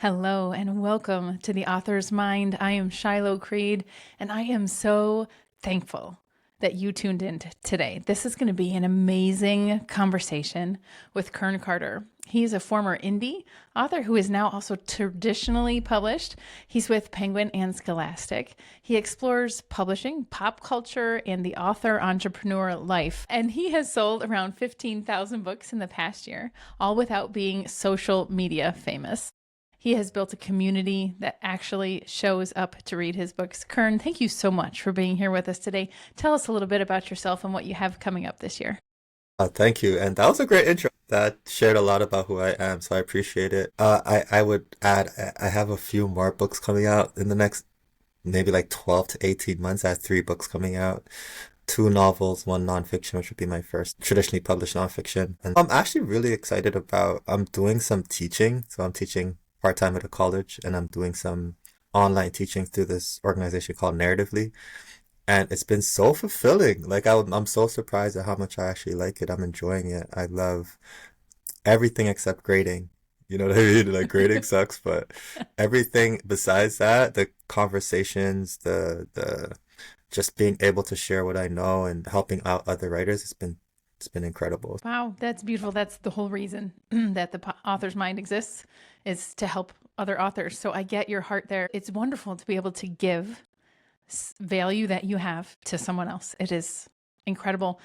Hello and welcome to the Author's Mind. I am Shiloh Creed, and I am so thankful that you tuned in today. This is going to be an amazing conversation with Kern Carter. He is a former indie author who is now also traditionally published. He's with Penguin and Scholastic. He explores publishing, pop culture, and the author entrepreneur life. And he has sold around 15,000 books in the past year, all without being social media famous. He has built a community that actually shows up to read his books. Kern, thank you so much for being here with us today. Tell us a little bit about yourself and what you have coming up this year. Thank you. And that was a great intro. That shared a lot about who I am, so I appreciate it. I would add, I have a few more books coming out in the next maybe like 12 to 18 months. I have three books coming out, two novels, one nonfiction, which would be my first traditionally published nonfiction. And I'm actually really excited about, I'm doing some teaching. So I'm teaching part-time at a college, and I'm doing some online teaching through this organization called Narratively. And it's been so fulfilling. Like I'm so surprised at how much I actually like it. I'm enjoying it. I love everything except grading. You know what I mean? Like grading sucks, but everything besides that, the conversations, the just being able to share what I know and helping out other writers, it's been incredible. Wow, that's beautiful. That's the whole reason that the author's mind exists, is to help other authors. So I get your heart there. It's wonderful to be able to give value that you have to someone else. It is incredible.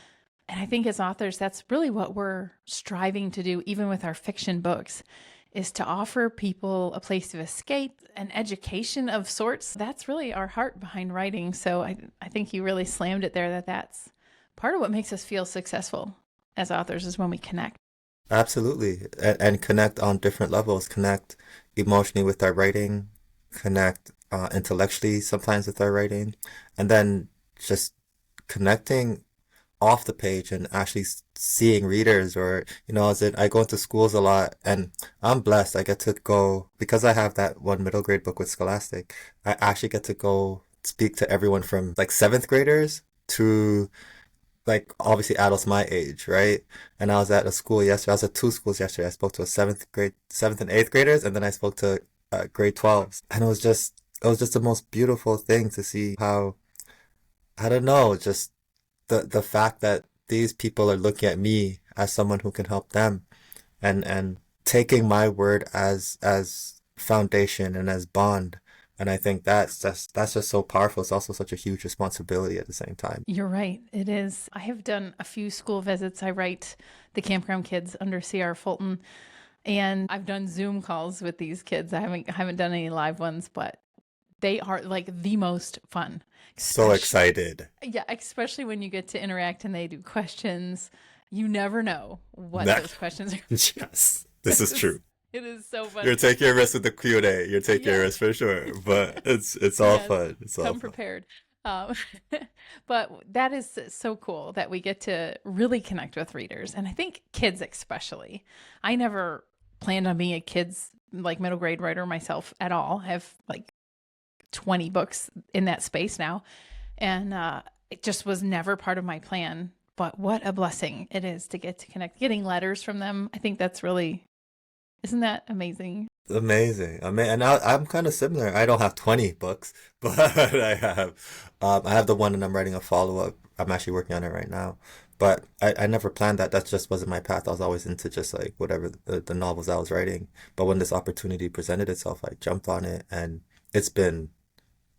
And I think as authors, that's really what we're striving to do, even with our fiction books, is to offer people a place of escape, an education of sorts. That's really our heart behind writing. So I think you really slammed it there, that's part of what makes us feel successful as authors is when we connect. Absolutely. And connect on different levels, connect emotionally with our writing, connect intellectually sometimes with our writing, and then just connecting off the page and actually seeing readers or, as in I go into schools a lot and I'm blessed. I get to go, because I have that one middle grade book with Scholastic, I actually get to go speak to everyone from like seventh graders to like obviously adults my age, right? And I was at a school yesterday. I was at two schools yesterday. I spoke to a seventh and eighth graders, and then I spoke to grade 12s. And it was just the most beautiful thing to see how, I don't know, just the fact that these people are looking at me as someone who can help them, and taking my word as foundation and as bond. And I think that's just so powerful. It's also such a huge responsibility at the same time. You're right. It is. I have done a few school visits. I write the campground kids under C.R. Fulton, and I've done Zoom calls with these kids. I haven't done any live ones, but they are like the most fun. So Especially, excited. yeah, especially when you get to interact and they do questions. You never know what That, those questions are. yes, this It is is, true. it is so fun. You're taking a risk with the Q&A. You're taking a Yes, risk for sure. But it's all yes. fun. It's all Come fun. prepared. Um, but that is so cool that we get to really connect with readers. And I think kids, especially. I never planned on being a kids, like middle grade writer myself at all. I have like 20 books in that space now. And it just was never part of my plan. But what a blessing it is to get to connect. Getting letters from them, I think that's really, isn't that amazing? Amazing. And I'm kind of similar. I don't have 20 books, but I have the one and I'm writing a follow-up. I'm actually working on it right now. But I never planned that. That just wasn't my path. I was always into just like whatever the novels I was writing. But when this opportunity presented itself, I jumped on it, and it's been,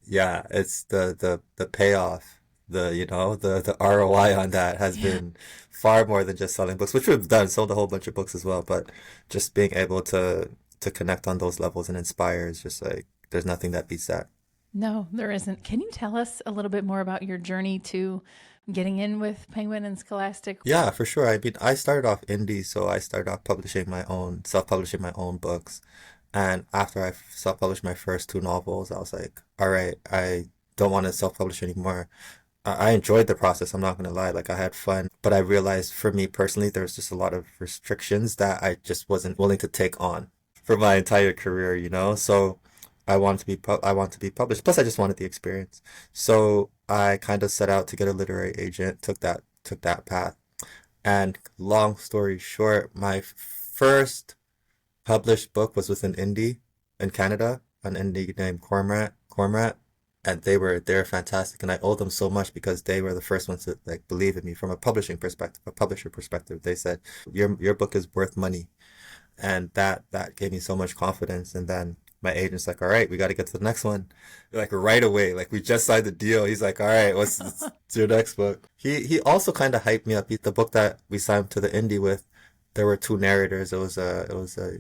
yeah, it's the payoff, the ROI on that has Yeah. been far more than just selling books, which we've done, sold a whole bunch of books as well, but just being able to connect on those levels and inspire is just like there's nothing that beats that. No, there isn't. Can you tell us a little bit more about your journey to getting in with Penguin and Scholastic? Yeah, for sure. I mean, I started off indie, so I started off self-publishing my own books. And after I self-published my first two novels, I was like, all right, I don't want to self-publish anymore. I enjoyed the process, I'm not gonna lie. Like I had fun, but I realized for me personally, there was just a lot of restrictions that I just wasn't willing to take on for my entire career. So I want to be published. Plus, I just wanted the experience. So I kind of set out to get a literary agent, took that path. And long story short, my first published book was with an indie. in Canada, an indie named Cormorant, and they're fantastic, and I owe them so much because they were the first ones to like believe in me from a publishing perspective, a publisher perspective. They said your book is worth money, and that gave me so much confidence. And then my agent's like, all right, we got to get to the next one, like right away. Like we just signed the deal. He's like, all right, what's your next book? He also kind of hyped me up. The book that we signed to the indie with, there were two narrators. It was a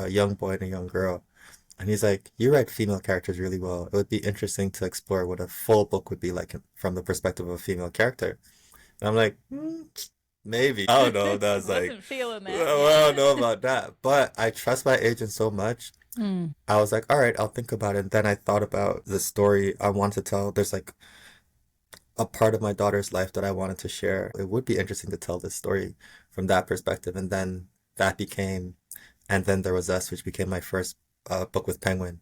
young boy and a young girl. And he's like, you write female characters really well. It would be interesting to explore what a full book would be like from the perspective of a female character. And I'm like, maybe. I don't know. That was like, Wasn't feeling that well, I don't yet. know about that. But I trust my agent so much. Mm. I was like, all right, I'll think about it. And then I thought about the story I want to tell. There's like a part of my daughter's life that I wanted to share. It would be interesting to tell this story from that perspective. And then that became, and then there was Us, which became my first book with Penguin.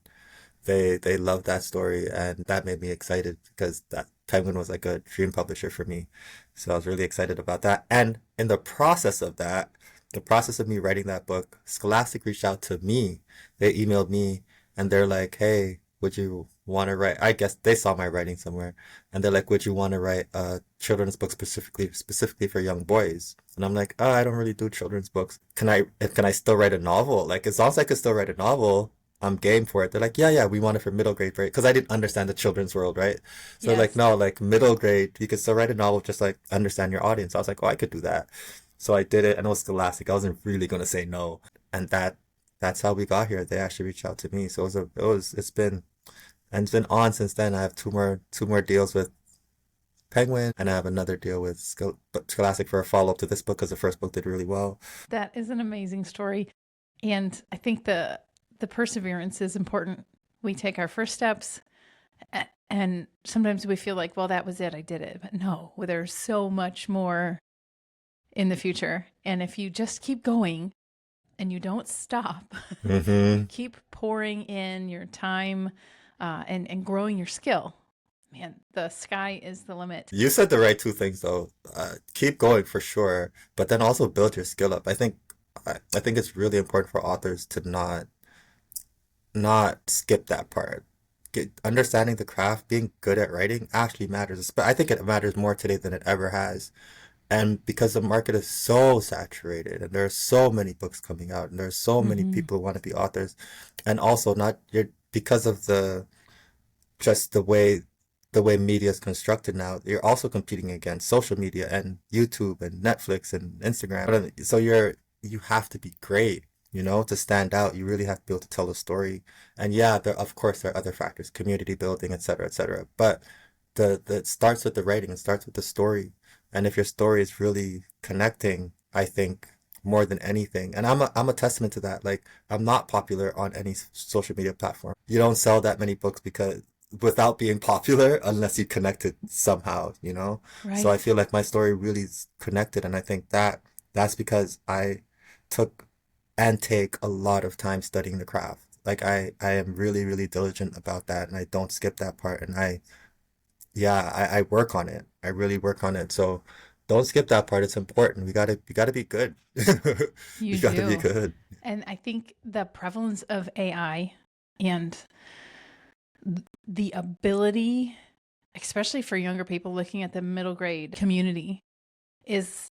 They loved that story, and that made me excited because that Penguin was like a dream publisher for me. So I was really excited about that. And in the process of that, the process of me writing that book, Scholastic reached out to me. They emailed me and they're like, "Hey, would you want to write?" I guess they saw my writing somewhere, and they're like, "Would you want to write a children's book specifically for young boys?" And I'm like, "Oh, I don't really do children's books. Can I still write a novel? Like as long as I can still write a novel, I'm game for it." They're like, "Yeah, yeah, we want it for middle grade, right?" Because I didn't understand the children's world, right? So they're like, Yes. "No, like middle grade, you can still write a novel, just like understand your audience." I was like, "Oh, I could do that." So I did it, and it was Scholastic. I wasn't really gonna say no, and that's how we got here. They actually reached out to me, so it's been on since then. I have two more deals with Penguin, and I have another deal with Scholastic for a follow up to this book because the first book did really well. That is an amazing story. And I think the perseverance is important. We take our first steps and sometimes we feel like, well, that was it. I did it. But no, there's so much more in the future. And if you just keep going and you don't stop, you Hmm. keep pouring in your time and growing your skill, man, the sky is the limit. You said the right two things though. Keep going for sure, but then also build your skill up. I think it's really important for authors to not skip that part. Understanding the craft, being good at writing actually matters. But I think it matters more today than it ever has. And because the market is so saturated and there are so many books coming out and there's so many Mm-hmm. people who want to be authors, and also not you're because of just the way media is constructed now, you're also competing against social media and YouTube and Netflix and Instagram. So you have to be great, to stand out. You really have to be able to tell a story. And yeah, of course there are other factors, community building, et cetera, et cetera. But it starts with the writing, it starts with the story. And if your story is really connecting, I think more than anything, and I'm a testament to that. Like I'm not popular on any social media platform. You don't sell that many books because without being popular unless you connect it somehow. So I Right. feel like my story really is connected, and I think that's because I took and take a lot of time studying the craft. Like I am really, really diligent about that, and I don't skip that part. And yeah, I work on it. I really work on it. So don't skip that part. It's important. We gotta be good. You We gotta be do. good. And I think the prevalence of AI and the ability, especially for younger people looking at the middle grade community, is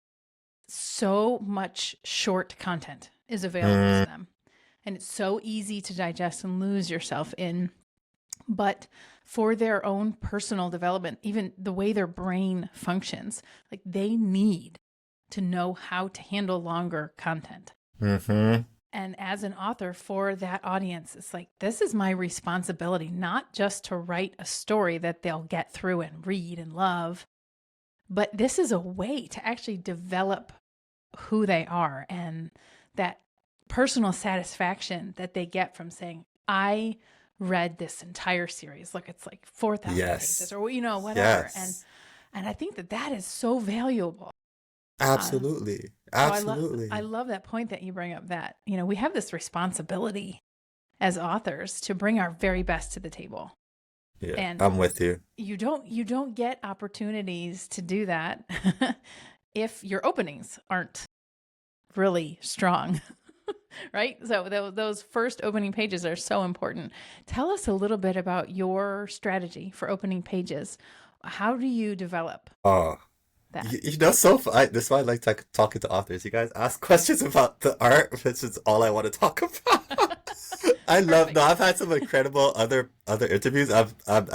so much short content is available to Mm, them. And it's so easy to digest and lose yourself in. But for their own personal development, even the way their brain functions, like they need to know how to handle longer content. mm-hmm. And as an author for that audience, it's like, this is my responsibility, not just to write a story that they'll get through and read and love, but this is a way to actually develop who they are and that personal satisfaction that they get from saying, I read this entire series. Look, it's like 4,000 pages Yes. or, whatever. Yes. And I think that that is so valuable. Uh, Absolutely. so I Absolutely. love that point that you bring up that, we have this responsibility as authors to bring our very best to the table. Yeah, And I'm with you. you don't get opportunities to do that if your openings aren't really strong. right? So those first opening pages are so important. Tell us a little bit about your strategy for opening pages. How do you develop Oh, that? so this is why I like talking to authors. You guys ask questions about the art, which is all I want to talk about. I love. No, Perfect. I've had some incredible other interviews. I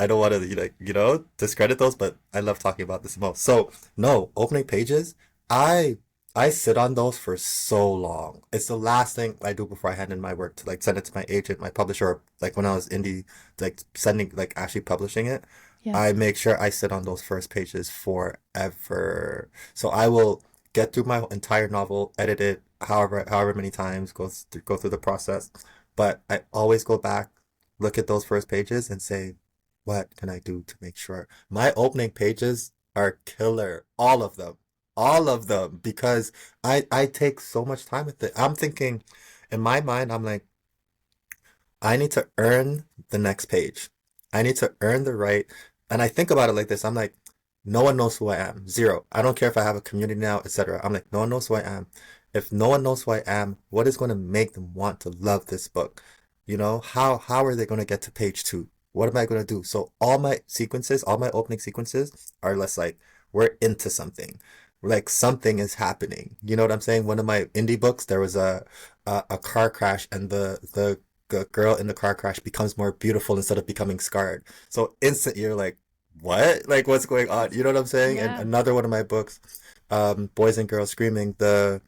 don't want to discredit those, but I love talking about this most. So no, opening pages. I I sit on those for so long. It's the last thing I do before I hand in my work to like send it to my agent, my publisher, or like when I was indie, like sending like actually publishing it. I Yes. make sure I sit on those first pages forever. So I will get through my entire novel, edit it however many times, go through the process. But I always go back, look at those first pages and say, what can I do to make sure my opening pages are killer? All of them. All of them. Because I take so much time with it. I'm thinking in my mind, I'm like, I need to earn the next page. I need to earn the right. And I think about it like this. I'm like, no one knows who I am. Zero. I don't care if I have a community now, etc. I'm like, no one knows who I am. If no one knows who I am, what is going to make them want to love this book? How are they going to get to page two? What am I going to do? So all my sequences, all my opening sequences are less like we're into something. Like something is happening. You know what I'm saying? One of my indie books, there was a car crash and the girl in the car crash becomes more beautiful instead of becoming scarred. So instant you're like, what? Like what's going on? You know what I'm saying? And Yeah. another one of my books, Boys and Girls Screaming, the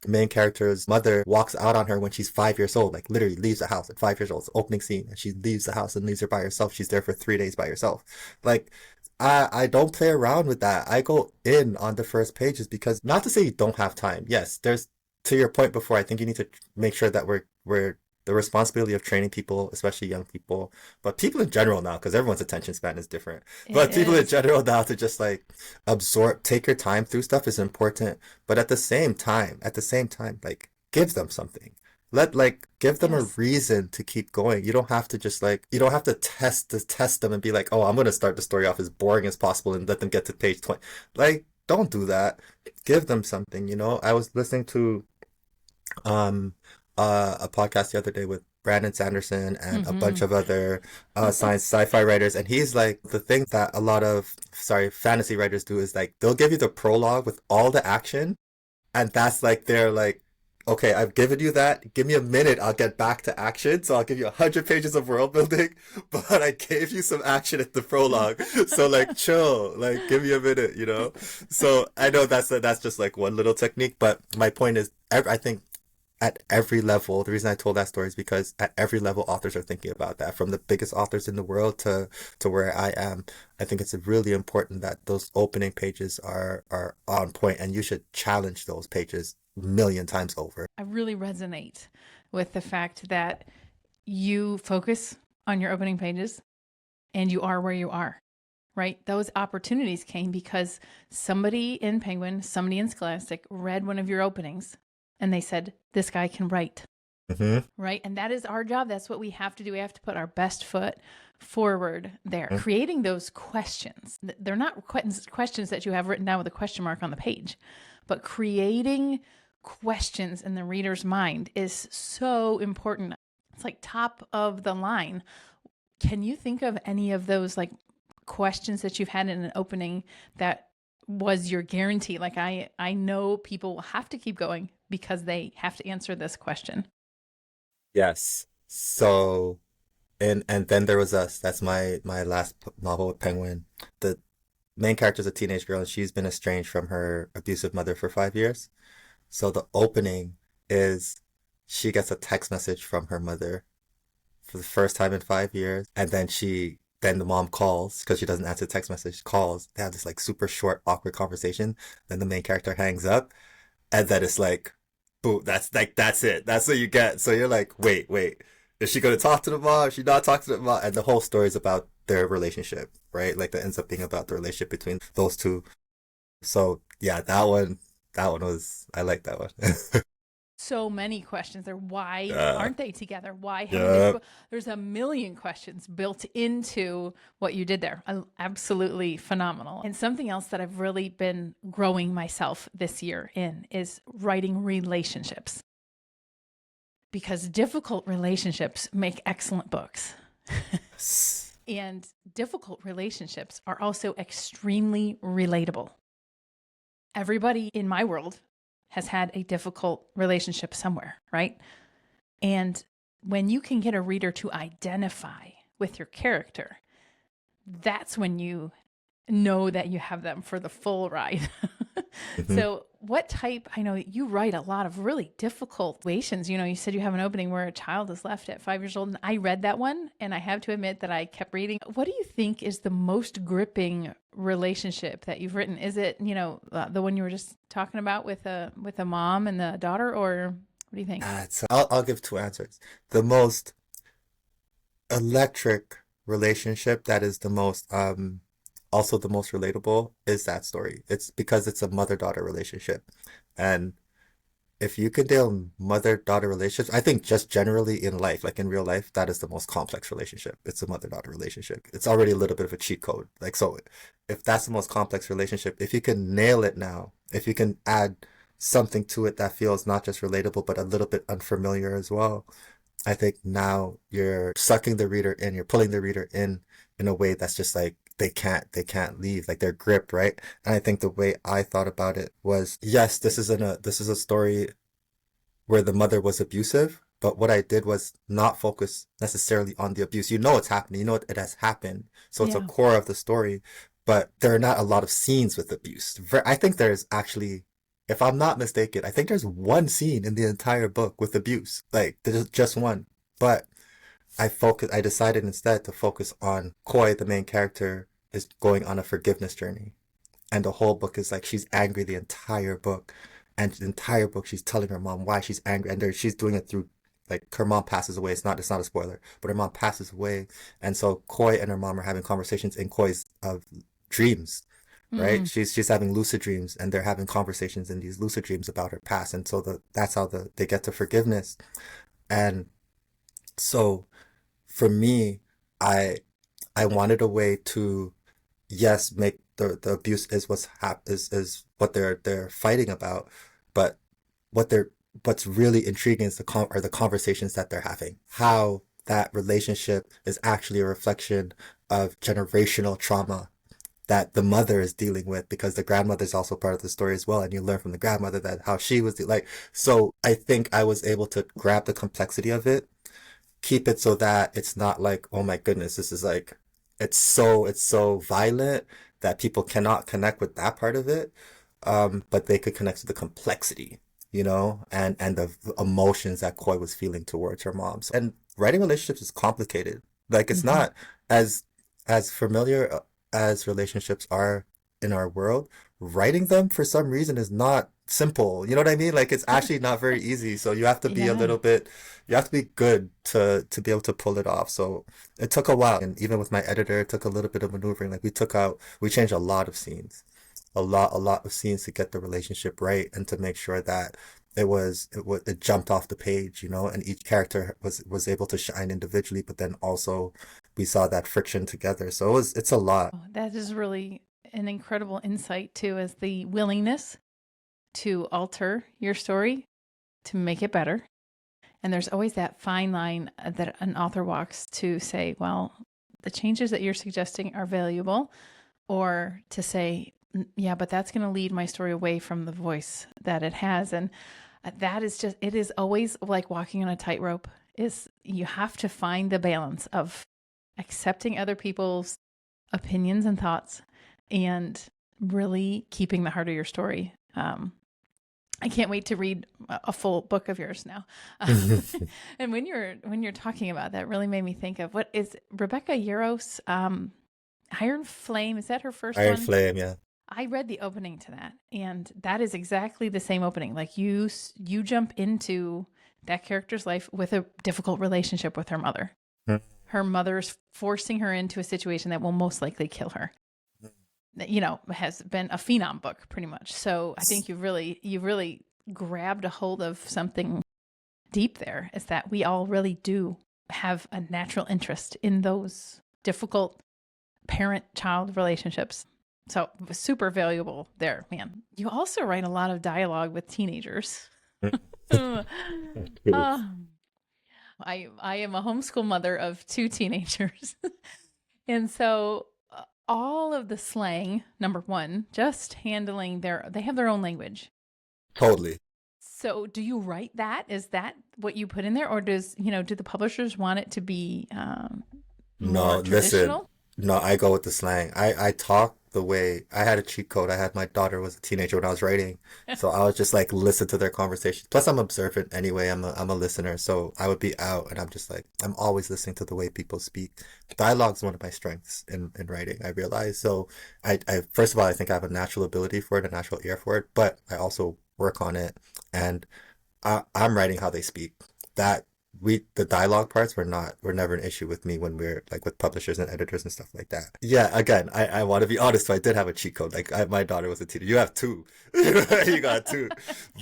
main character's mother walks out on her when she's 5 years old, like literally leaves the house at 5 years old. It's the opening scene, and she leaves the house and leaves her by herself. She's there for 3 days by herself. Like I don't play around with that. I go in on the first pages because not to say you don't have time. Yes, there's to your point before, I think you need to make sure that we're the responsibility of training people, especially young people, but people in general now, because everyone's attention span is different. It But people in is. general now to just like take your time through stuff is important. But at the same time, like give them something. Give them a Yes. reason to keep going. You don't have to just like you don't have to test them and be like, oh, I'm gonna start the story off as boring as possible and let them get to page 20. Like, don't do that. Give them something. I was listening to um a podcast the other day with Brandon Sanderson and a bunch Hmm. of other science sci-fi writers, and he's like the thing that a lot of fantasy writers do is like they'll give you the prologue with all the action, and that's like they're like, okay, I've given you that. Give me a minute, I'll get back to action. So I'll give you 100 pages of world building, but I gave you some action at the prologue. So like chill, like give me a minute. So I know that's just like one little technique, but my point is, I think at every level, the reason I told that story is because at every level, authors are thinking about that. From the biggest authors in the world to where I am, I think it's really important that those opening pages are on point, and you should challenge those pages a million times over. I really resonate with the fact that you focus on your opening pages and you are where you are, right? Those opportunities came because somebody in Penguin, somebody in Scholastic read one of your openings and they said, this guy can write, Mm-hmm. right? And that is our job. That's what we have to do. We have to put our best foot forward there, Mm-hmm. creating those questions. They're not questions that you have written down with a question mark on the page, but creating questions in the reader's mind is so important. It's like top of the line. Can you think of any of those like questions that you've had in an opening that was your guarantee? Like I know people will have to keep going because they have to answer this question. Yes. So, and then there was us. That's my last novel with Penguin. The main character is a teenage girl, and she's been estranged from her abusive mother for 5 years. So the opening is she gets a text message from her mother for the first time in 5 years, and then the mom calls because she doesn't answer the text message. Calls. They have this like super short, awkward conversation. Then the main character hangs up, and then it's like, boom. That's it. That's what you get. So you're like, wait. Is she gonna talk to the mom? Is she not talking to the mom? And the whole story is about their relationship, right? Like that ends up being about the relationship between those two. So yeah, that one was I like that one. So many questions there. Why Yeah. aren't they together? Why haven't they Yep. there's a million questions built into what you did there. Absolutely phenomenal. And something else that I've really been growing myself this year in is writing relationships. because difficult relationships make excellent books. And difficult relationships are also extremely relatable. Everybody in my world has had a difficult relationship somewhere, right? And when you can get a reader to identify with your character, that's when you know that you have them for the full ride. Mhm. So what type, I know you write a lot of really difficult situations. You said you have an opening where a child is left at 5 years old, and I read that one, and I have to admit that I kept reading. What do you think is the most gripping relationship that you've written? Is it, the one you were just talking about with a mom and the daughter, or what do you think? I'll give two answers. The most electric relationship that is the most also the most relatable is that story. It's because it's a mother-daughter relationship. And if you could deal mother-daughter relationships, I think just generally in life, like in real life, that is the most complex relationship. It's a mother-daughter relationship. It's already a little bit of a cheat code. Like, so if that's the most complex relationship, if you can nail it now, if you can add something to it that feels not just relatable, but a little bit unfamiliar as well, I think now you're sucking the reader in, you're pulling the reader in a way that's just like they can't leave, like they're gripped, right? And I think the way I thought about it was, yes, this is a story where the mother was abusive, but what I did was not focus necessarily on the abuse. You know it's happening, you know it has happened, so it's a Yeah. core of the story, but there are not a lot of scenes with abuse. I think there's actually, if I'm not mistaken, I think there's one scene in the entire book with abuse. Like there's just one. But I decided instead to focus on Koi, the main character, is going on a forgiveness journey. And the whole book is like she's angry the entire book. And the entire book she's telling her mom why she's angry. And she's doing it through, like, her mom passes away. It's not a spoiler, but her mom passes away. And so Koi and her mom are having conversations in Koi's dreams, right? Mm. She's having lucid dreams, and they're having conversations in these lucid dreams about her past. And so that's how they get to forgiveness. And so for me, I I wanted a way to, yes, make the abuse is is what they're fighting about, but what they're what's really intriguing is are the conversations that they're having. How that relationship is actually a reflection of generational trauma that the mother is dealing with, because the grandmother is also part of the story as well, and you learn from the grandmother that how she was like. So I think I was able to grab the complexity of it, keep it so that it's not like, oh my goodness, this is like, it's so violent that people cannot connect with that part of it. But they could connect to the complexity, and the emotions that Koi was feeling towards her mom. And writing relationships is complicated. Like, it's Hmm. not as familiar as relationships are in our world. Writing them for some reason is not simple. You know what I mean? Like, it's actually not very easy. So you have to be a Yeah. little bit, you have to be good to be able to pull it off. So it took a while. And even with my editor, it took a little bit of maneuvering. Like, we changed a lot of scenes, a lot of scenes to get the relationship right and to make sure that it jumped off the page, and each character was able to shine individually, but then also we saw that friction together. So it's a lot. Oh, that is really an incredible insight too, is the willingness to alter your story to make it better. And there's always that fine line that an author walks to say, well, the changes that you're suggesting are valuable, or to say, yeah, but that's going to lead my story away from the voice that it has. And that is just, it is always like walking on a tightrope. Is you have to find the balance of accepting other people's opinions and thoughts and really keeping the heart of your story. I can't wait to read a full book of yours now. And when you're talking about that, really made me think of, what is Rebecca Yarros, Iron Flame? Is that her first Iron one? Flame, yeah. I read the opening to that, and that is exactly the same opening. Like you jump into that character's life with a difficult relationship with her mother. Her mother's forcing her into a situation that will most likely kill her. Has been a phenom book pretty much. So I think you've really grabbed a hold of something deep there, is that we all really do have a natural interest in those difficult parent-child relationships. So super valuable there, man. You also write a lot of dialogue with teenagers. uh, I am a homeschool mother of two teenagers. And so all of the slang, number one, just handling they have their own language. Totally. So do you write that? Is that what you put in there? Or do the publishers want it to be more No, listen. traditional? No, I go with the slang. I talk the way I had a cheat code. I had my daughter was a teenager when I was writing. So I was just like listen to their conversations. Plus I'm observant anyway. I'm a listener. So I would be out and I'm just like I'm always listening to the way people speak. Dialogue is one of my strengths in writing, I realize. So I first of all I think I have a natural ability for it, a natural ear for it, but I also work on it and I'm writing how they speak. That the dialogue parts were never an issue with me when we're like with publishers and editors and stuff like that. Yeah, again, I want to be honest. So I did have a cheat code. Like my daughter was a teenager. You have two, you got two.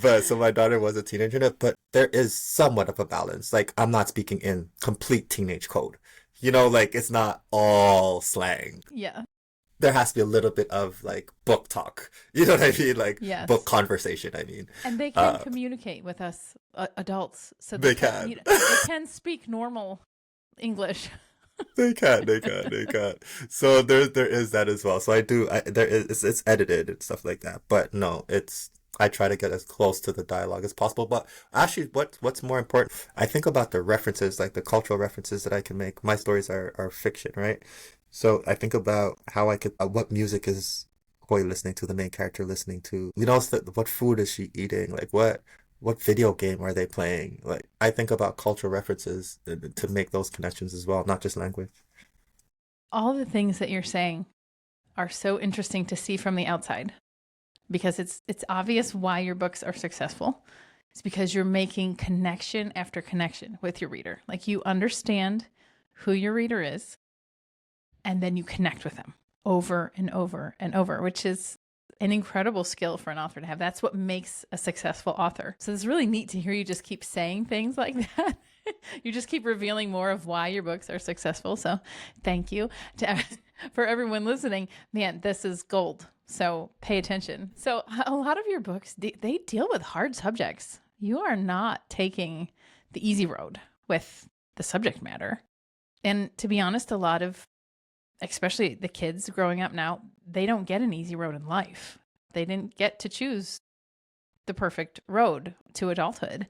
But so my daughter was a teenager, but there is somewhat of a balance. Like I'm not speaking in complete teenage code. Like it's not all slang. Yeah. There has to be a little bit of like book talk. You know what I mean? Like book Yes. conversation, I mean. And they can Uh, communicate with us adults, so they can. they can speak normal English. They can. So there is that as well. So there is it's edited and stuff like that. But no, I try to get as close to the dialogue as possible. But actually, what's more important? I think about the references, like the cultural references that I can make. My stories are fiction, right? So I think about how I could what music is Koi listening to, the main character listening to. What food is she eating? Like what video game are they playing? Like I think about cultural references to make those connections as well, not just language. All the things that you're saying are so interesting to see from the outside because it's obvious why your books are successful. It's because you're making connection after connection with your reader. Like you understand who your reader is and then you connect with them over and over and over, which is an incredible skill for an author to have. That's what makes a successful author. So it's really neat to hear you just keep saying things like that. You just keep revealing more of why your books are successful. So thank you for everyone listening. Man, this is gold. So pay attention. So a lot of your books, they deal with hard subjects. You are not taking the easy road with the subject matter. And to be honest, a lot of especially the kids growing up now, they don't get an easy road in life. They didn't get to choose the perfect road to adulthood,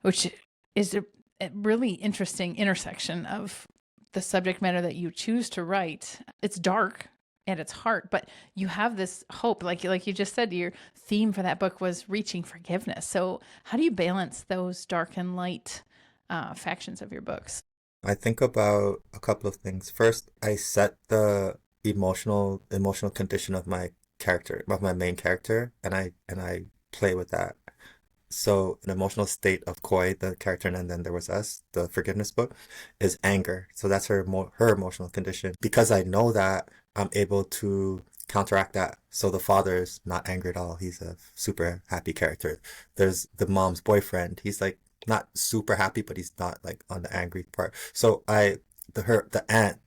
which is a really interesting intersection of the subject matter that you choose to write. It's dark at its heart, but you have this hope. Like you just said, your theme for that book was reaching forgiveness. So how do you balance those dark and light factions of your books? I think about a couple of things. First, I set the emotional condition of my character, of my main character, and I play with that. So an emotional state of Koi, the character, and then there was us, the forgiveness book, is anger. So that's her emotional condition. Because I know that, I'm able to counteract that. So the father is not angry at all. He's a super happy character. There's the mom's boyfriend. He's like not super happy, but he's not like on the angry part. So the aunt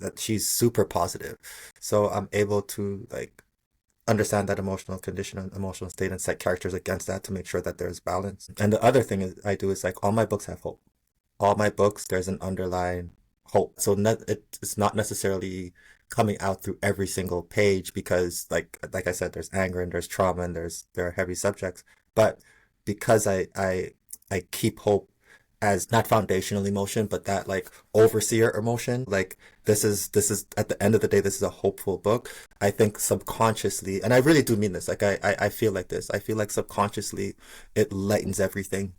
that she's super positive. So I'm able to like understand that emotional condition and emotional state and set characters against that to make sure that there's balance. And the other thing I do is like all my books have hope. All my books, there's an underlying hope. So it's not necessarily coming out through every single page because like I said, there's anger and there's trauma and there are heavy subjects. But because I keep hope as not foundational emotion, but that like overseer emotion. Like this is at the end of the day, this is a hopeful book. I think subconsciously, and I really do mean this, like I feel like this. I feel like subconsciously it lightens everything,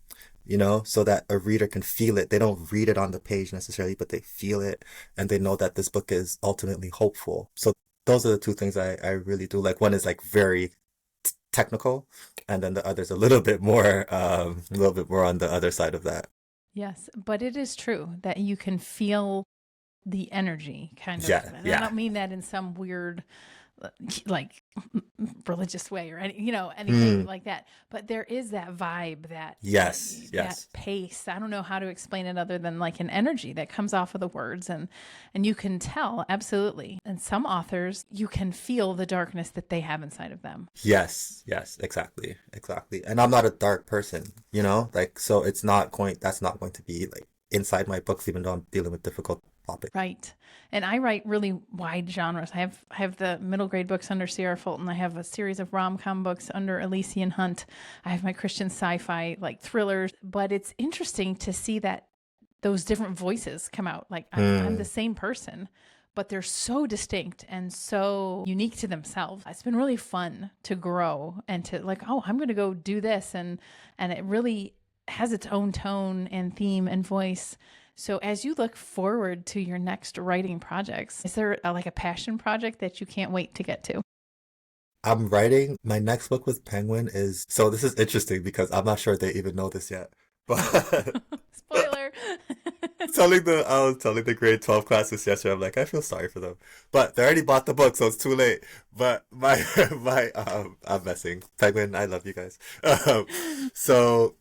so that a reader can feel it. They don't read it on the page necessarily, but they feel it and they know that this book is ultimately hopeful. So those are the two things I really do. Like one is like very technical, and then the other's a little bit more on the other side of that. Yes, but it is true that you can feel the energy kind of. Yeah, And I yeah. don't mean that in some weird, like religious way or anything Mm, like that. But there is that vibe, yes, that yes. pace. I don't know how to explain it other than like an energy that comes off of the words, and you can tell absolutely. And some authors, you can feel the darkness that they have inside of them. Yes, yes, exactly. And I'm not a dark person, like so that's not going to be like inside my books, even though I'm dealing with difficult topics. Right. And I write really wide genres. I have the middle grade books under Sierra Fulton. I have a series of rom-com books under Elysian Hunt. I have my Christian sci-fi like thrillers. But it's interesting to see that those different voices come out. Like I'm the same person, but they're so distinct and so unique to themselves. It's been really fun to grow and to like, oh, I'm going to go do this. And it really has its own tone and theme and voice. So as you look forward to your next writing projects, is there like a passion project that you can't wait to get to? I'm writing my next book with Penguin is, so this is interesting because I'm not sure they even know this yet. But Spoiler. I was telling the grade 12 classes yesterday, I'm like, I feel sorry for them. But they already bought the book, so it's too late. But I'm messing. Penguin, I love you guys. Um, so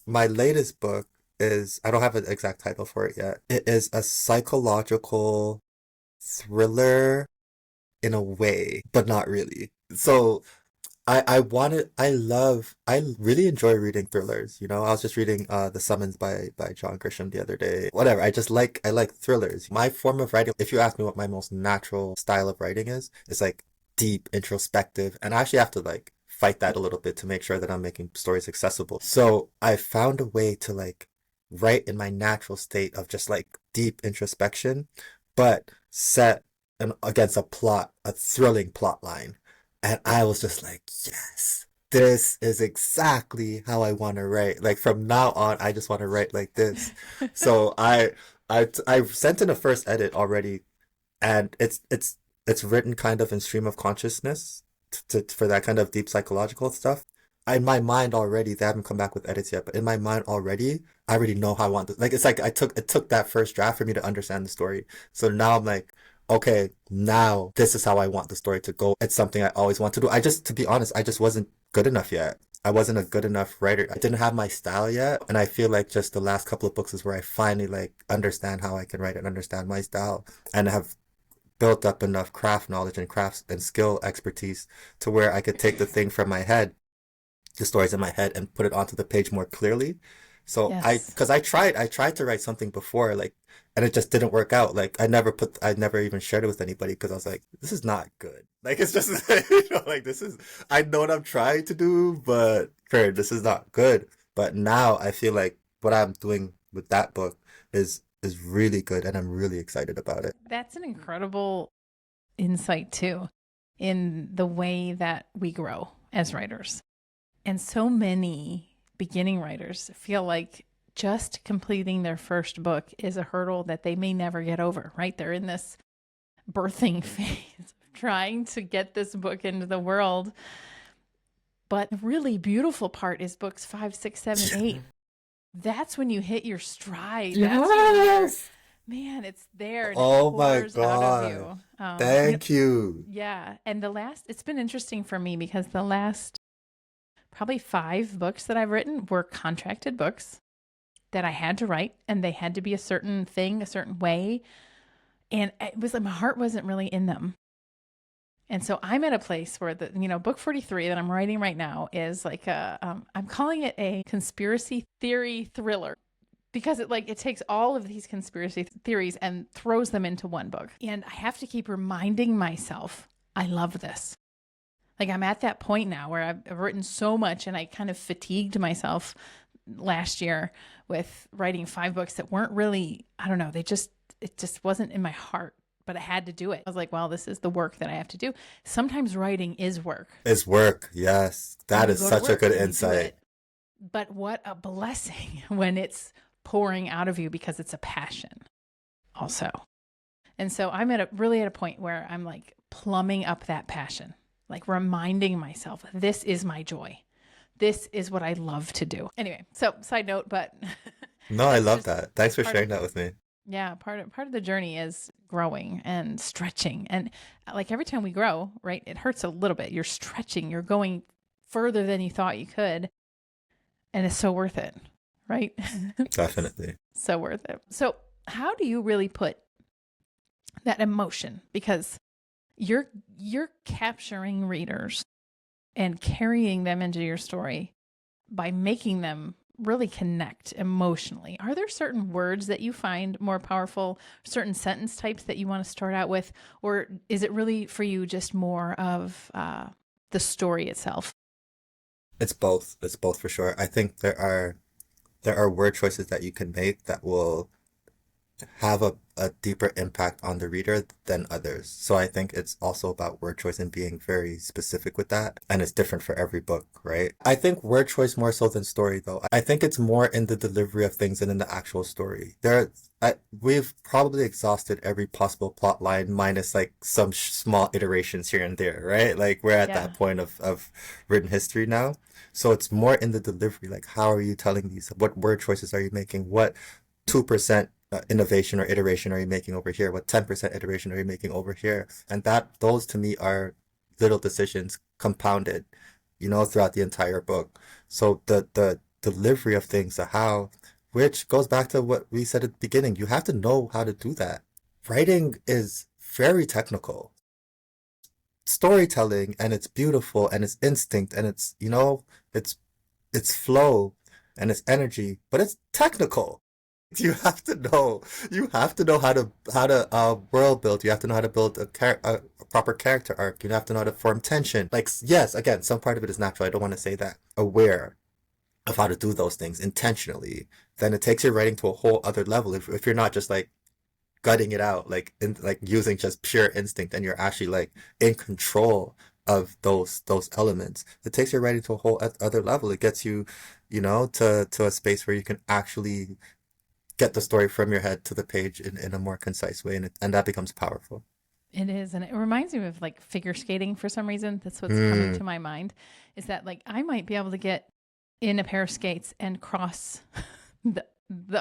my latest book is, I don't have an exact title for it yet. It is a psychological thriller in a way, but not really. So I really enjoy reading thrillers. You know, I was just reading The Summons by John Grisham the other day. Whatever. I like thrillers. My form of writing, if you ask me what my most natural style of writing is like deep, introspective, and I actually have to like fight that a little bit to make sure that I'm making stories accessible. So I found a way to like write in my natural state of just like deep introspection, but set against a thrilling plot line. And I was just like, yes, this is exactly how I want to write. Like from now on, I just want to write like this. So I sent in a first edit already, and it's written kind of in stream of consciousness for that kind of deep psychological stuff. In my mind already, they haven't come back with edits yet, but in my mind already, I already know how I want this. Like it's like it took that first draft for me to understand the story. So now I'm like, okay, now this is how I want the story to go. It's something I always want to do. To be honest, I just wasn't good enough yet. I wasn't a good enough writer. I didn't have my style yet. And I feel like just the last couple of books is where I finally like understand how I can write and understand my style and have built up enough craft knowledge and crafts and skill expertise to where I could take the thing from my head, the stories in my head, and put it onto the page more clearly. So Yes. because I tried to write something before, like, and it just didn't work out. Like, I never even shared it with anybody because I was like, this is not good. Like, it's just, like, I know what I'm trying to do, but fair, this is not good. But now I feel like what I'm doing with that book is really good, and I'm really excited about it. That's an incredible insight too in the way that we grow as writers. And so many beginning writers feel like just completing their first book is a hurdle that they may never get over, right? They're in this birthing phase of trying to get this book into the world. But the really beautiful part is books 5, 6, 7, 8. That's when you hit your stride. That's when Yes. man, it's there and it Oh my pours out of God. you. Thank you. Yeah. And it's been interesting for me because the last probably 5 books that I've written were contracted books that I had to write, and they had to be a certain thing, a certain way. And it was like my heart wasn't really in them. And so I'm at a place where book 43 that I'm writing right now is like I'm calling it a conspiracy theory thriller because it takes all of these conspiracy theories and throws them into one book. And I have to keep reminding myself, I love this. Like I'm at that point now where I've written so much and I kind of fatigued myself last year with writing 5 books that weren't really, I don't know, it just wasn't in my heart, but I had to do it. I was like, well, this is the work that I have to do. Sometimes writing is work. It's work. Yes. And That you is go to such a work good and you do insight. it. But what a blessing when it's pouring out of you because it's a passion also. And so I'm really at a point where I'm like plumbing up that passion, like reminding myself, this is my joy. This is what I love to do. Anyway, so side note, but No, I that's love just that. Thanks for part of, sharing that with me. yeah, part of the journey is growing and stretching. And like every time we grow, right, it hurts a little bit. You're stretching, you're going further than you thought you could. And it's so worth it, right? Definitely. So worth it. So how do you really put that emotion? Because you're capturing readers and carrying them into your story by making them really connect emotionally, are there certain words that you find more powerful, certain sentence types that you want to start out with, or is it really for you just more of the story itself? It's both. It's both for sure. I think there are word choices that you can make that will have a deeper impact on the reader than others. So I think it's also about word choice and being very specific with that. And it's different for every book, right? I think word choice more so than story, though. I think it's more in the delivery of things than in the actual story. We've probably exhausted every possible plot line minus like some small iterations here and there, right? Like we're at Yeah. that point of written history now. So it's more in the delivery. Like, how are you telling these? What word choices are you making? What 2% innovation or iteration are you making over here? What 10% iteration are you making over here? And those to me are little decisions compounded, throughout the entire book. So the delivery of things, the how, which goes back to what we said at the beginning, you have to know how to do that. Writing is very technical. Storytelling, and it's beautiful and it's instinct and it's it's flow and it's energy, but it's technical. You have to know. You have to know how to world build. You have to know how to build a proper character arc. You have to know how to form tension. Like, yes, again, some part of it is natural. I don't want to say that. Aware of how to do those things intentionally, then it takes your writing to a whole other level. If you're not just like gutting it out, like using just pure instinct, and you're actually like in control of those elements, it takes your writing to a whole other level. It gets you, to a space where you can actually get the story from your head to the page in a more concise way, and that becomes powerful. It is. And it reminds me of like figure skating for some reason. That's what's coming Mm, to my mind is that like I might be able to get in a pair of skates and cross the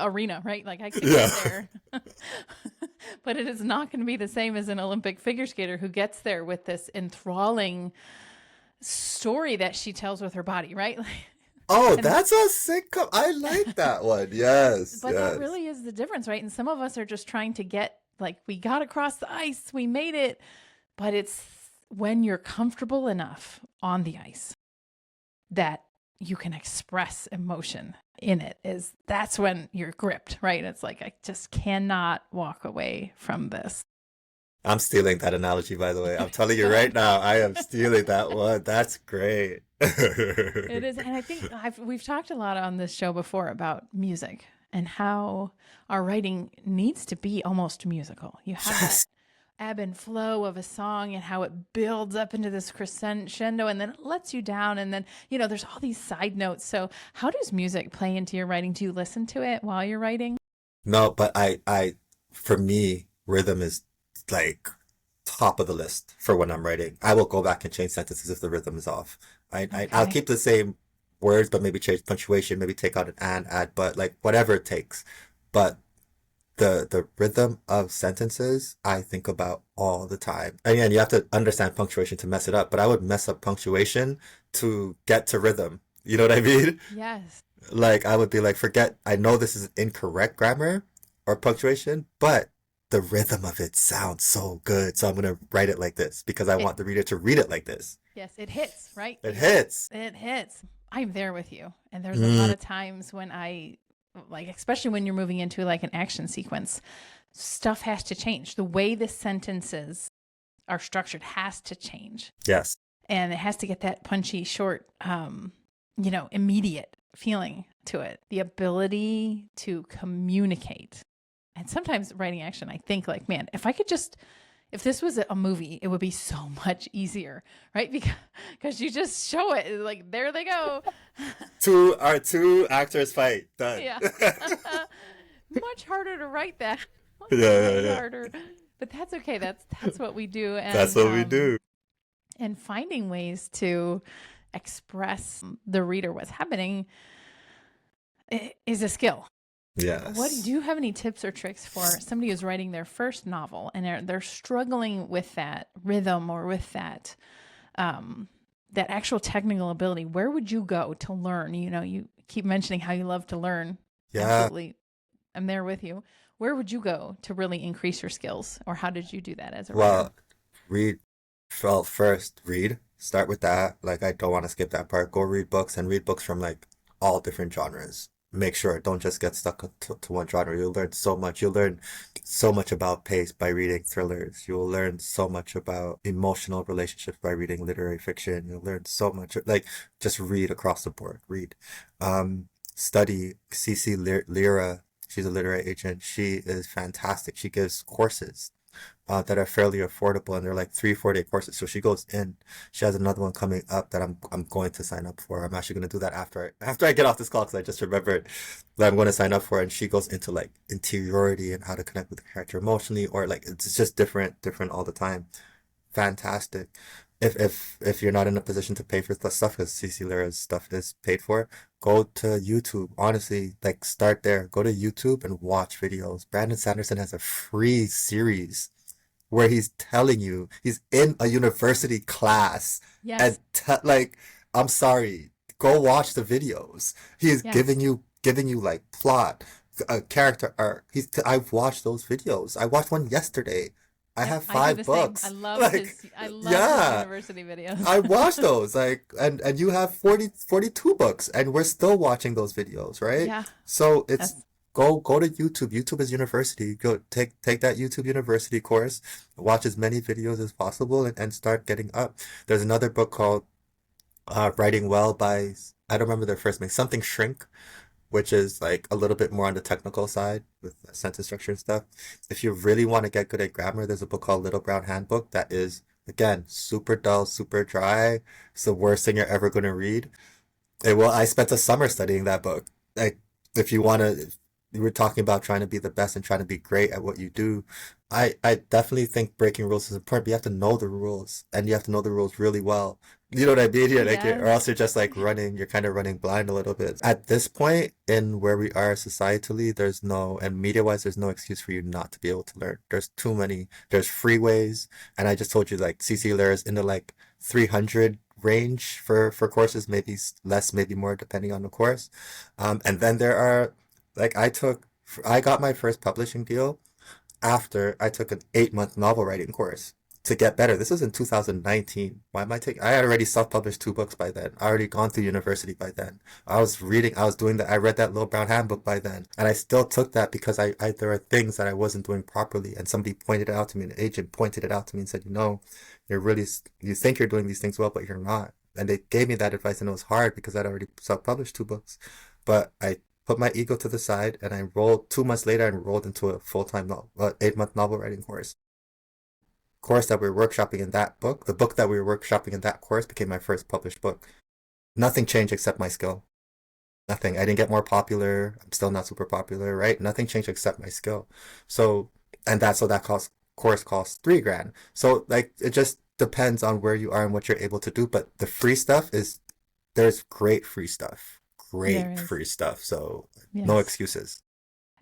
arena, right? Like I could get yeah. there. But it is not going to be the same as an Olympic figure skater who gets there with this enthralling story that she tells with her body, right? Oh, And that's a sitcom. I like that one. Yes, but that yes. really is the difference, right? And some of us are just trying to get like we got across the ice, we made it, but it's when you're comfortable enough on the ice that you can express emotion in it is that's when you're gripped, right? It's like I just cannot walk away from this. I'm stealing that analogy, by the way. I'm telling you right now, I am stealing that one. That's great. It is, and I think we've talked a lot on this show before about music and how our writing needs to be almost musical. You have that Yes. ebb and flow of a song and how it builds up into this crescendo and then it lets you down and then there's all these side notes. So how does music play into your writing? Do you listen to it while you're writing? No, but for me, rhythm is like top of the list for when I'm writing. I will go back and change sentences if the rhythm is off. I'll Okay. keep the same words, but maybe change punctuation, maybe take out an and, add, but like whatever it takes. But the rhythm of sentences I think about all the time. Again, you have to understand punctuation to mess it up, but I would mess up punctuation to get to rhythm. You know what I mean? Yes. Like I would be like, forget, I know this is incorrect grammar or punctuation, but the rhythm of it sounds so good. So I'm gonna write it like this because I It want the reader to read it like this. yes, it hits, right? It hits. It hits. I'm there with you. And there's a lot Mm, of times when I like especially when you're moving into like an action sequence, stuff has to change. The way the sentences are structured has to change. yes. And it has to get that punchy, short, immediate feeling to it. The ability to communicate. And sometimes writing action, I think like, man, if this was a movie, it would be so much easier, right? Because you just show it like there they go. Two actors fight. Done. Yeah. Much harder to write that. Yeah, yeah, Way yeah. harder. But that's okay. That's what we do. That's And what we do. finding ways to express the reader what's happening is a skill. What Yes. do you have any tips or tricks for somebody who's writing their first novel and they're struggling with that rhythm or with that actual technical ability? Where would you go to learn? You keep mentioning how you love to learn. Yeah. Absolutely. I'm there with you. Where would you go to really increase your skills, or how did you do that as a writer? Well, read. First, read. Start with that. Like, I don't want to skip that part. Go read books and read books from like all different genres. Make sure, don't just get stuck to one genre. You'll learn so much. You'll learn so much about pace by reading thrillers. You'll learn so much about emotional relationships by reading literary fiction. You'll learn so much, like, just read across the board. Read. Study CC Lyra. She's a literary agent. She is fantastic. She gives courses that are fairly affordable, and they're like 3 4 day courses. So she goes in. She has another one coming up that I'm going to sign up for. I'm actually going to do that after I get off this call, because I just remembered that I'm going to sign up for it. And she goes into like interiority and how to connect with the character emotionally, or like it's just different all the time. Fantastic. If you're not in a position to pay for the stuff, because CC Lyra's stuff is paid for, go to YouTube. Honestly, like, start there. Go to YouTube and watch videos. Brandon Sanderson has a free series where he's telling you he's in a university class and Yes. like, I'm sorry, go watch the videos. He's Yes. giving you like plot, character arc. I've watched those videos. I watched one yesterday. I Yep. have I do the five same. books. Like, I love his yeah, university videos. I watched those. Like, and you have 42 books, and we're still watching those videos, right? Yeah. So it's, That's go to YouTube. YouTube is university. Go take that YouTube University course, watch as many videos as possible, and start getting up. There's another book called Writing Well by, I don't remember their first name, something Shrink, which is like a little bit more on the technical side with sentence structure and stuff. If you really want to get good at grammar, there's a book called Little Brown Handbook that is, again, super dull, super dry. It's the worst thing you're ever going to read. I spent a summer studying that book. Like, if you want to, we were talking about trying to be the best and trying to be great at what you do. I definitely think breaking rules is important, but you have to know the rules, and you have to know the rules really well. You know what I mean? Or yes. else you're just like you're kind of running blind a little bit. At this point in where we are societally, and media-wise, there's no excuse for you not to be able to learn. There's freeways, and I just told you, like, CC Lyra's in the like 300 range for courses, maybe less, maybe more, depending on the course. And then there are, like, I got my first publishing deal after I took an 8 month novel writing course to get better. This was in 2019. Why am I taking? I had already self-published 2 books by then. I already gone through university by then. I was doing that. I read that Little Brown Handbook by then, and I still took that because there are things that I wasn't doing properly, and somebody pointed it out to me. An agent pointed it out to me and said, you think you're doing these things well, but you're not. And they gave me that advice, and it was hard because I'd already self-published 2 books, but I put my ego to the side, and I rolled 2 months later and rolled into a full-time 8 month novel writing course that we were workshopping in that book. The book that we were workshopping in that course became my first published book. Nothing changed except my skill. Nothing. I didn't get more popular. I'm still not super popular, right? Nothing changed except my skill. So, that course costs 3 grand. So, like, it just depends on where you are and what you're able to do. But the free stuff there's great free stuff. There Great is. free stuff. So, no Yes. excuses.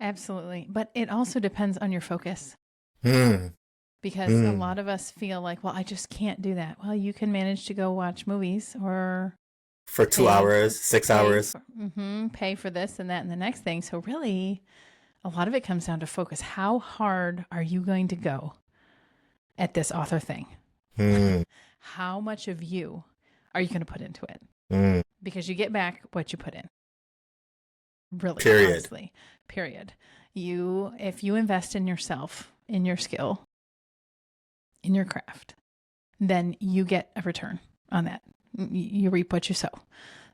Absolutely. But it also depends on your focus, Hmm. because a Hmm. lot of us feel like, well, I just can't do that. Well, you can manage to go watch movies or For two pay for hours, 6 hours. pay for this and that and the next thing. So really, a lot of it comes down to focus. How hard are you going to go at this author thing? Hmm. How much of you are you going to put into it? Hmm. Because you get back what you put in. Really, Period. honestly, period. If you invest in yourself, in your skill, in your craft, then you get a return on that. You reap what you sow.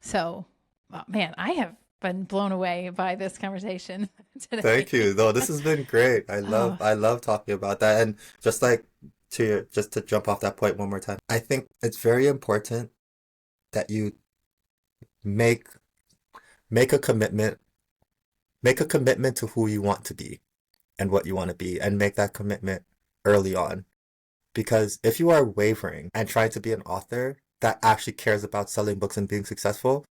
So, oh, man, I have been blown away by this conversation today. Thank you. No, this has been great. Oh, I love talking about that. And just to jump off that point one more time, I think it's very important that you make make a commitment, make a commitment to who you want to be and what you want to be, and make that commitment early on. Because if you are wavering and trying to be an author that actually cares about selling books and being successful,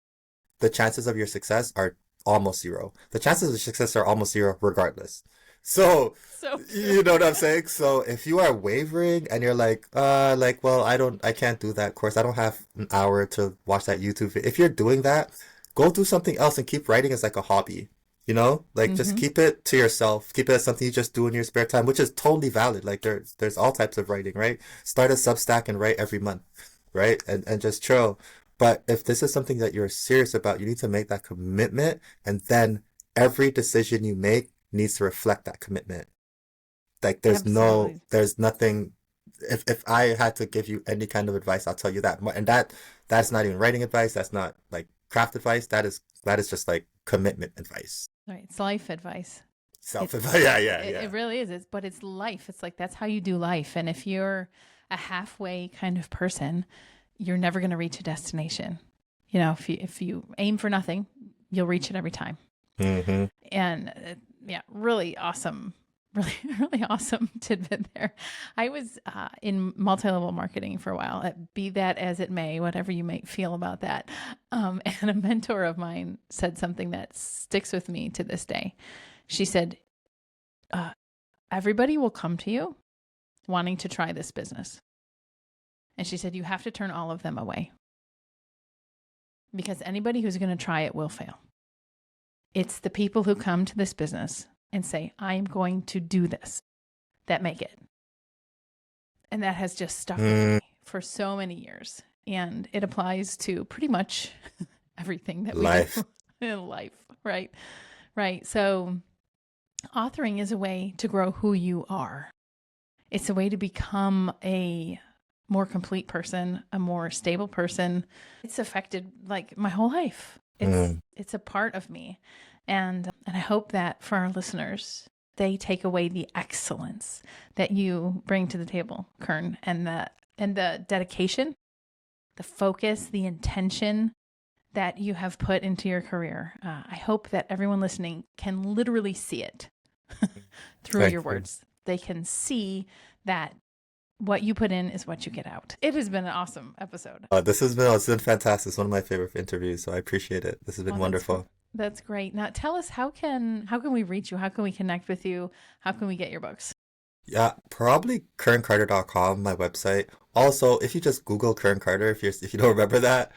the chances of your success are almost zero. The chances of success are almost zero regardless. So, so you true. know what I'm saying? So if you are wavering and you're like, well, I can't do that course. I don't have an hour to watch that YouTube video. If you're doing that, go do something else and keep writing as like a hobby. Like, just Mm-hmm. keep it to yourself. Keep it as something you just do in your spare time, which is totally valid. Like, there's all types of writing, right? Start a Substack and write every month, right? And just chill. But if this is something that you're serious about, you need to make that commitment, and then every decision you make needs to reflect that commitment. Like Absolutely. there's nothing. If I had to give you any kind of advice, I'll tell you that. And that's not even writing advice. That's not like craft advice. That is just like commitment advice. Right. It's life advice. Self It's advice. Yeah, yeah, it, yeah. it really is. But it's life. It's like that's how you do life. And if you're a halfway kind of person, you're never going to reach a destination. You know, if you aim for nothing, you'll reach it every time. Mm-hmm. And yeah, really awesome, really really awesome tidbit there. I was in multi-level marketing for a while. Be that as it may, whatever you may feel about that. And a mentor of mine said something that sticks with me to this day. She said, everybody will come to you wanting to try this business. And she said, you have to turn all of them away because anybody who's going to try it will fail. It's the people who come to this business and say, I'm going to do this, that make it. And that has just stuck with me for so many years. And it applies to pretty much everything that we Life. do in life, right? Right. So authoring is a way to grow who you are. It's a way to become a more complete person, a more stable person. It's affected like my whole life. It's a part of me. And I hope that for our listeners, they take away the excellence that you bring to the table, Kern, and the dedication, the focus, the intention that you have put into your career. I hope that everyone listening can literally see it through Thank your you. words. They can see that what you put in is what you get out. It has been an awesome episode. It's been fantastic. It's one of my favorite interviews, so I appreciate it. This has been Oh, wonderful. that's great. Now tell us how can we reach you? How can we connect with you? How can we get your books? Yeah, probably kerncarter.com, my website. Also, if you just Google Kern Carter, if you don't remember that,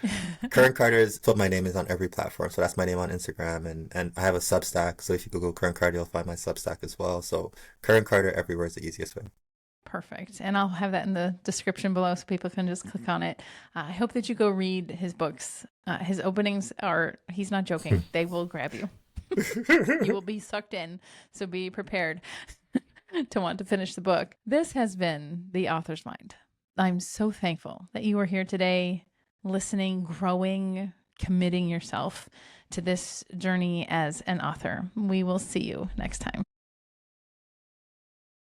Kern Carter is what my name is on every platform. So that's my name on Instagram, and I have a Substack. So if you Google Kern Carter, you'll find my Substack as well. So Kern Carter everywhere is the easiest way. Perfect. And I'll have that in the description below so people can just click on it. I hope that you go read his books. His openings he's not joking. They will grab you. You will be sucked in. So be prepared to want to finish the book. This has been The Author's Mind. I'm so thankful that you are here today, listening, growing, committing yourself to this journey as an author. We will see you next time.